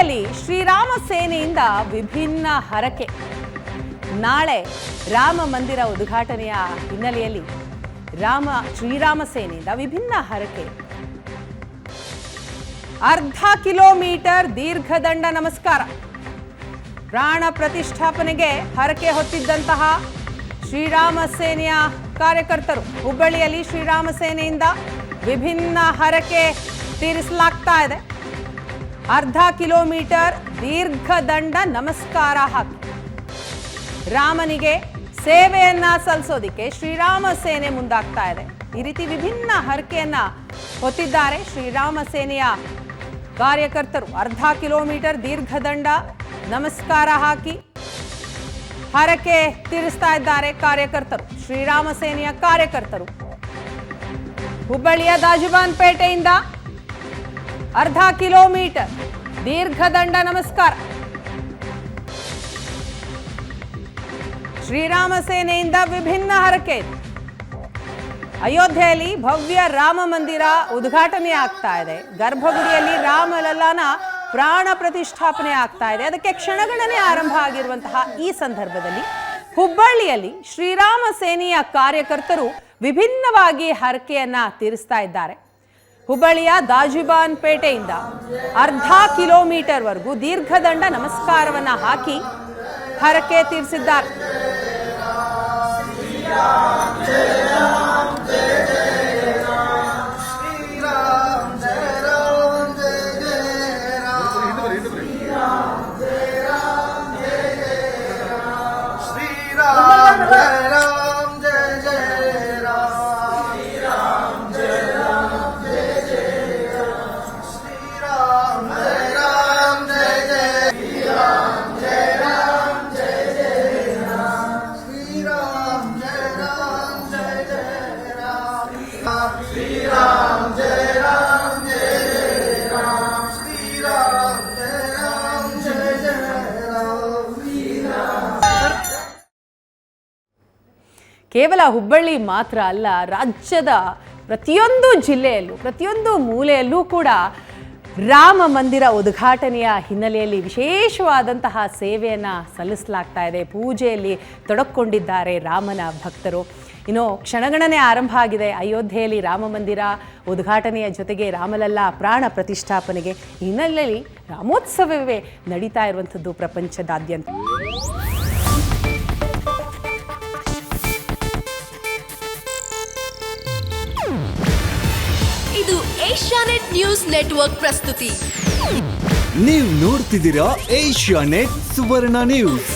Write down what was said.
ಹುಬ್ಬಳ್ಳಿಯಲ್ಲಿ ಶ್ರೀರಾಮ ಸೇನೆಯಿಂದ ವಿಭಿನ್ನ ಹರಕೆ. ನಾಳೆ ರಾಮ ಮಂದಿರ ಉದ್ಘಾಟನೆಯ ಹಿನ್ನೆಲೆಯಲ್ಲಿ ಶ್ರೀರಾಮ ಸೇನೆಯಿಂದ ವಿಭಿನ್ನ ಹರಕೆ. ಅರ್ಧ ಕಿಲೋಮೀಟರ್ ದೀರ್ಘದಂಡ ನಮಸ್ಕಾರ. ಪ್ರಾಣ ಪ್ರತಿಷ್ಠಾಪನೆಗೆ ಹರಕೆ ಹೊತ್ತಿದ್ದಂತಹ ಶ್ರೀರಾಮ ಸೇನೆಯ ಕಾರ್ಯಕರ್ತರು ಹುಬ್ಬಳ್ಳಿಯಲ್ಲಿ ಶ್ರೀರಾಮ ಸೇನೆಯಿಂದ ವಿಭಿನ್ನ ಹರಕೆ ತೀರಿಸಲಾಗ್ತಾ ಇದೆ. ಅರ್ಧ ಕಿಲೋಮೀಟರ್ ದೀರ್ಘದಂಡ ನಮಸ್ಕಾರ ಹಾಕಿ ರಾಮನಿಗೆ ಸೇವೆಯನ್ನ ಸಲ್ಲಿಸೋದಿಕ್ಕೆ ಶ್ರೀರಾಮ ಸೇನೆ ಮುಂದಾಗ್ತಾ ಇದೆ. ಈ ರೀತಿ ವಿಭಿನ್ನ ಹರಕೆಯನ್ನ ಹೊತ್ತಿದ್ದಾರೆ ಶ್ರೀರಾಮ ಸೇನೆಯ ಕಾರ್ಯಕರ್ತರು. ಅರ್ಧ ಕಿಲೋಮೀಟರ್ ದೀರ್ಘದಂಡ ನಮಸ್ಕಾರ ಹಾಕಿ ಹರಕೆ ತೀರಿಸ್ತಾ ಇದ್ದಾರೆ ಕಾರ್ಯಕರ್ತರು, ಶ್ರೀರಾಮ ಸೇನೆಯ ಕಾರ್ಯಕರ್ತರು. ಹುಬ್ಬಳ್ಳಿಯ ದಾಜುಬಾನ್ ಪೇಟೆಯಿಂದ ಅರ್ಧ ಕಿಲೋಮೀಟರ್ ದೀರ್ಘದಂಡ ನಮಸ್ಕಾರ. ಶ್ರೀರಾಮ ಸೇನೆಯಿಂದ ವಿಭಿನ್ನ ಹರಕೆ. ಅಯೋಧ್ಯೆಯಲ್ಲಿ ಭವ್ಯ ರಾಮ ಮಂದಿರ ಉದ್ಘಾಟನೆ ಆಗ್ತಾ ಇದೆ. ಗರ್ಭಗುಡಿಯಲ್ಲಿ ರಾಮಲಲ್ಲಾನ ಪ್ರಾಣ ಪ್ರತಿಷ್ಠಾಪನೆ ಆಗ್ತಾ ಇದೆ. ಅದಕ್ಕೆ ಕ್ಷಣಗಣನೆ ಆರಂಭ ಆಗಿರುವಂತಹ ಈ ಸಂದರ್ಭದಲ್ಲಿ ಹುಬ್ಬಳ್ಳಿಯಲ್ಲಿ ಶ್ರೀರಾಮ ಸೇನೆಯ ಕಾರ್ಯಕರ್ತರು ವಿಭಿನ್ನವಾಗಿ ಹರಕೆಯನ್ನ ತೀರಿಸ್ತಾ ಇದ್ದಾರೆ. ಹುಬ್ಬಳ್ಳಿಯ ದಾಜುಬಾನ್ ಪೇಟೆಯಿಂದ ಅರ್ಧ ಕಿಲೋಮೀಟರ್ ವರೆಗೂ ದೀರ್ಘದಂಡ ನಮಸ್ಕಾರವನ್ನ ಹಾಕಿ ಹರಕೆ ತೀರಿಸಿದ್ದಾರೆ. ಕೇವಲ ಹುಬ್ಬಳ್ಳಿ ಮಾತ್ರ ಅಲ್ಲ, ರಾಜ್ಯದ ಪ್ರತಿಯೊಂದು ಜಿಲ್ಲೆಯಲ್ಲೂ ಪ್ರತಿಯೊಂದು ಮೂಲೆಯಲ್ಲೂ ಕೂಡ ರಾಮ ಮಂದಿರ ಉದ್ಘಾಟನೆಯ ಹಿನ್ನೆಲೆಯಲ್ಲಿ ವಿಶೇಷವಾದಂತಹ ಸೇವೆಯನ್ನು ಸಲ್ಲಿಸಲಾಗ್ತಾ ಇದೆ. ಪೂಜೆಯಲ್ಲಿ ತೊಡಕೊಂಡಿದ್ದಾರೆ ರಾಮನ ಭಕ್ತರು. ಇನ್ನು ಕ್ಷಣಗಣನೆ ಆರಂಭ ಆಗಿದೆ. ಅಯೋಧ್ಯೆಯಲ್ಲಿ ರಾಮ ಮಂದಿರ ಉದ್ಘಾಟನೆಯ ಜೊತೆಗೆ ರಾಮಲಲ್ಲಾ ಪ್ರಾಣ ಪ್ರತಿಷ್ಠಾಪನೆಗೆ ಹಿನ್ನೆಲೆಯಲ್ಲಿ ರಾಮೋತ್ಸವವೇ ನಡೀತಾ ಇರುವಂಥದ್ದು ಪ್ರಪಂಚದಾದ್ಯಂತ. ಇದು ಏಷ್ಯಾನೆಟ್ ನ್ಯೂಸ್ ನೆಟ್ವರ್ಕ್ ಪ್ರಸ್ತುತಿ. ನೀವು ನೋಡ್ತಿದ್ದೀರಾ ಏಷ್ಯಾನೆಟ್ ಸುವರ್ಣ ನ್ಯೂಸ್.